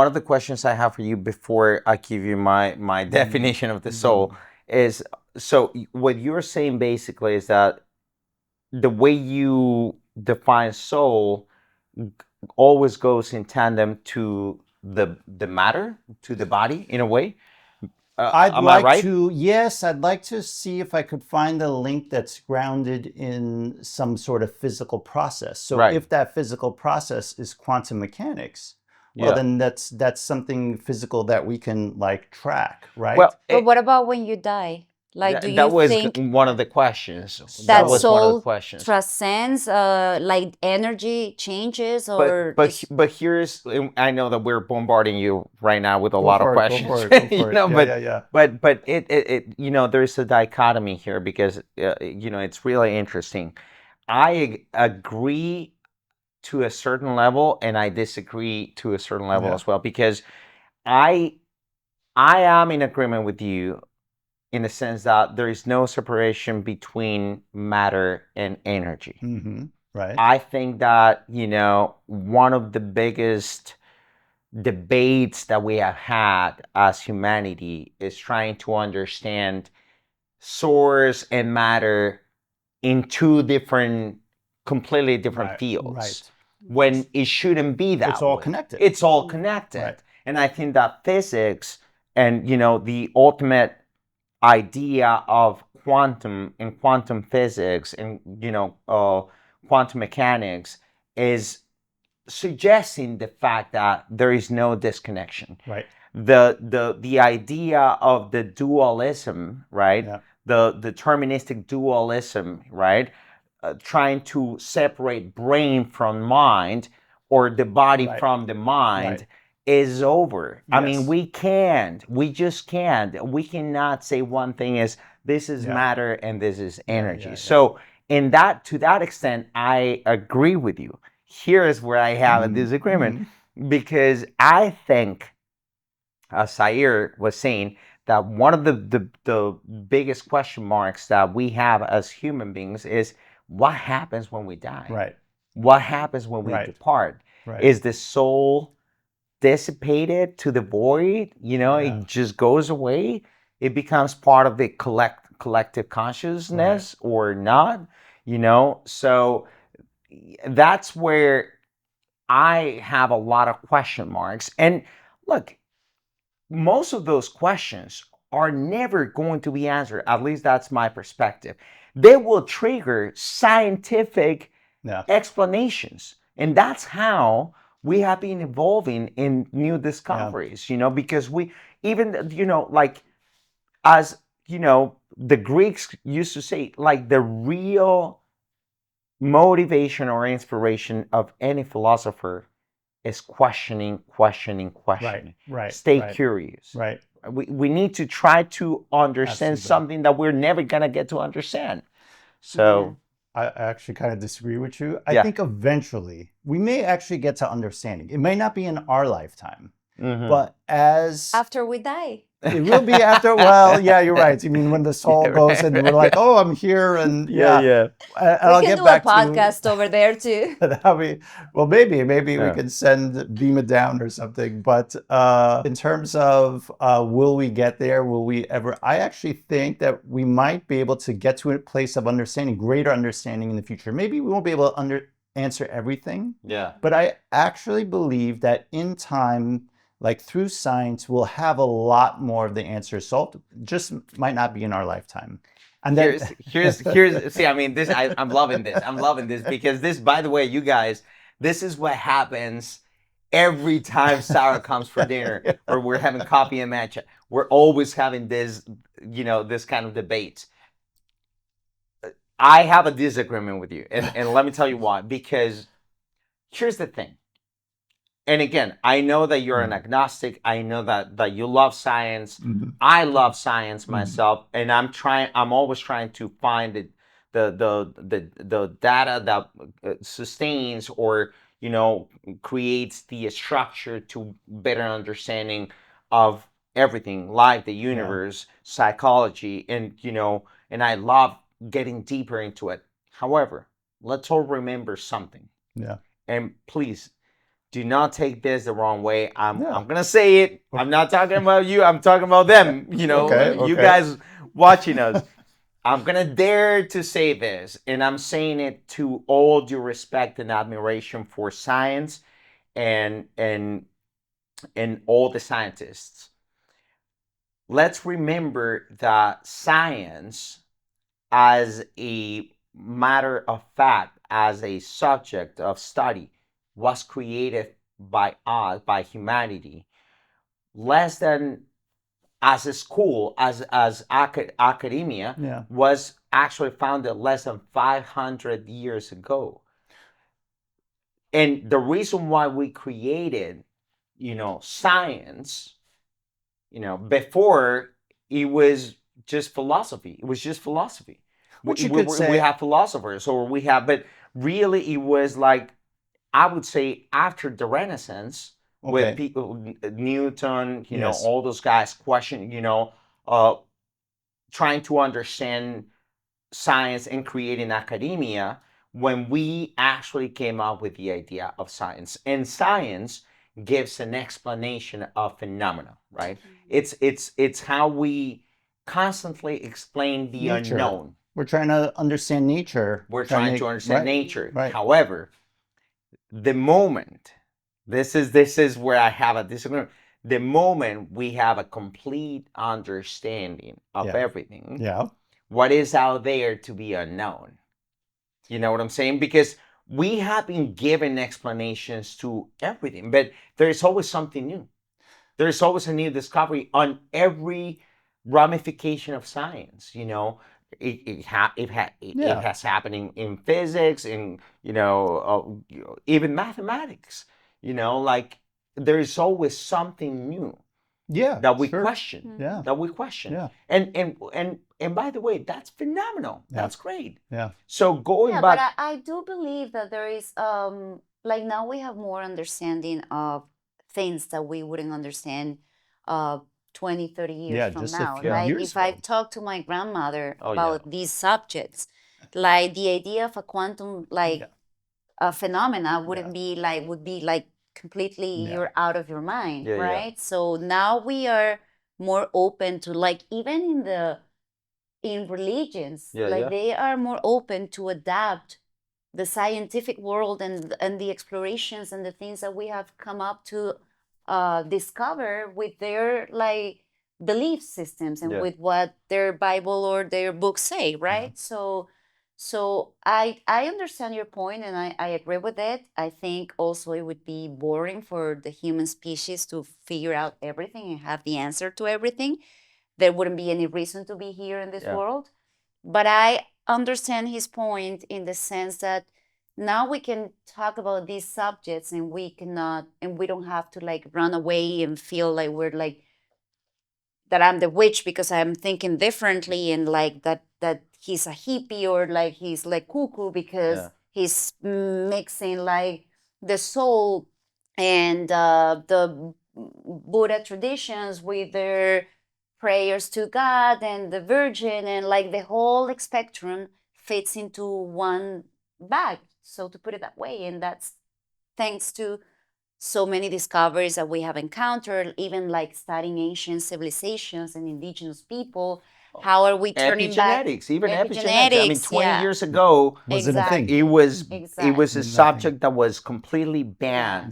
One of the questions I have for you before I give you my definition of the soul is, so what you're saying basically is that the way you define soul always goes in tandem to the matter, to the body in a way. Am I right? Yes, I'd like to see if I could find a link that's grounded in some sort of physical process. So Right. if that physical process is quantum mechanics, well, Yeah. then that's something physical that we can like track, right? Well, But what about when you die? Like, do you that was think one of the questions. That that So, was one of the soul questions. transcends, like energy changes, But or but is but here's, I know that we're bombarding you right now with a go lot of for it, go questions, for it, go you for it. know, Yeah, yeah, yeah. but it there's a dichotomy here because it's really interesting. I agree to a certain level and I disagree to a certain level Yeah. as well, because I I am in agreement with you in the sense that there is no separation between matter and energy. Right. I think that, one of the biggest debates that we have had as humanity is trying to understand source and matter in two different, completely different Right. fields, Right. when it shouldn't be It's that all way. connected. It's all connected. Right. And I think that physics and, the ultimate idea of quantum and quantum physics and, quantum mechanics is suggesting the fact that there is no disconnection. Right. The idea of the dualism, right? Yeah. The deterministic dualism, right? Trying to separate brain from mind, or the body Right. from the mind, Right. is over. I mean, Yes. we just can't. We cannot say one thing is this is Yeah. matter and this is Yeah. energy. Yeah. Yeah. So to that extent, I agree with you. Here is where I have a disagreement, because I think, as Sair was saying, that one of the biggest question marks that we have as human beings is what happens when we die? Right. What happens when we Right. depart? Right. Is the soul dissipated to the void? Yeah. It just goes away. It becomes part of the collective Right. consciousness or not? So that's where I have a lot of question marks. And look, most of those questions are never going to be answered. At least that's my perspective. They will trigger scientific Yeah. explanations. And that's how we have been evolving in new Yeah. discoveries, because we even, like, as the Greeks used to say, like, the real motivation or inspiration of any philosopher is questioning, questioning, Right. questioning. Right. Stay Right. curious. Right. We need to try to understand Absolutely. something that we're never going to get to understand. yeah. So, I actually kind of disagree with you. I yeah. think eventually we may actually get to understanding. It may not be in our lifetime, Mhm. but as After we die. it will be after, well, yeah, you're right. You mean when the soul Yeah, goes right, and we're right. like, oh, I'm here, and Yeah, yeah. And We I'll can get do a back to podcast over there too. that. Well, maybe we Yeah. can beam it down or something. But in terms of will we get there? Will we ever? I actually think that we might be able to get to a place of understanding, greater understanding in the future. Maybe we won't be able to answer everything. Yeah. But I actually believe that in time, like through science, we'll have a lot more of the answers solved. Just might not be in our lifetime. And then Here's see, I mean, I'm loving this. I'm loving this because this, by the way, you guys, this is what happens every time Sarah comes for dinner or we're having coffee and matcha. We're always having this, this kind of debate. I have a disagreement with you, and let me tell you why. Because here's the thing. And again, I know that you're an agnostic. I know that you love science. I love science myself, and I'm always trying to find the data that sustains or creates the structure to better understanding of everything, life, the universe, psychology, and I love getting deeper into it. However, let's all remember something. Yeah. And please, do not take this the wrong way. I'm Yeah. gonna say it. I'm not talking about you. I'm talking about them. You know, Okay, you okay. guys watching us. I'm gonna dare to say this, and I'm saying it to all due respect and admiration for science and all the scientists. Let's remember that science, as a matter of fact, as a subject of study, was created by us, by humanity, less than as a school, as academia, Yeah. was actually founded less than 500 years ago. And the reason why we created, science, before, it was just philosophy. It was just philosophy. Which We, you we, could we say, have philosophers, or we have, but really it was like, I would say, after the Renaissance, with okay, people, Newton, yes, all those guys question, uh, trying to understand science and creating academia, when we actually came up with the idea of science. And science gives an explanation of phenomena, right? It's how we constantly explain the nature. unknown. We're trying to understand nature. We're trying to understand right, nature. right. However, the moment, this is where I have a disagreement. The moment we have a complete understanding of Yeah. everything, Yeah. what is out there to be unknown? You know what I'm saying? Because we have been given explanations to everything, but there's always something new. There's always a new discovery on every ramification of science. It Yeah. has happening in physics, in even mathematics. Like, there is always something new Yeah. that we Sure. question. Yeah. That we question. Yeah. And by the way, that's phenomenal. Yeah. That's great. Yeah. So going Yeah, but back, I do believe that there is like now we have more understanding of things that we wouldn't understand uh 20, 30 years Yeah. from Just a now. few Like years if I ago. talk to my grandmother oh yeah, about these subjects, like the idea of a quantum like Yeah. phenomena Yeah. would be like completely Yeah. you're out of your mind, yeah, yeah, right? So now we are more open to like even in religions, yeah, like yeah. they are more open to adapt the scientific world and the explorations and the things that we have come up to discover with their like belief systems and Yeah. with what their Bible or their books say, right? So I understand your point and I agree with it. I think also it would be boring for the human species to figure out everything and have the answer to everything. There wouldn't be any reason to be here in this Yeah. world. But I understand his point in the sense that now we can talk about these subjects and we cannot and we don't have to like run away and feel like we're like that I'm the witch because I'm thinking differently and like that he's a hippie or like he's like cuckoo because Yeah. he's mixing like the soul and the Buddha traditions with their prayers to God and the Virgin and like the whole spectrum fits into one bag. So to put it that way, and that's thanks to so many discoveries that we have encountered, even like studying ancient civilizations and indigenous people. How are we turning back Epigenetics, even epigenetics. I mean, epigenetics? 20 Yeah, years ago, Was it a thing? exactly. it was Exactly. a Nothing. subject that was completely Yeah. banned.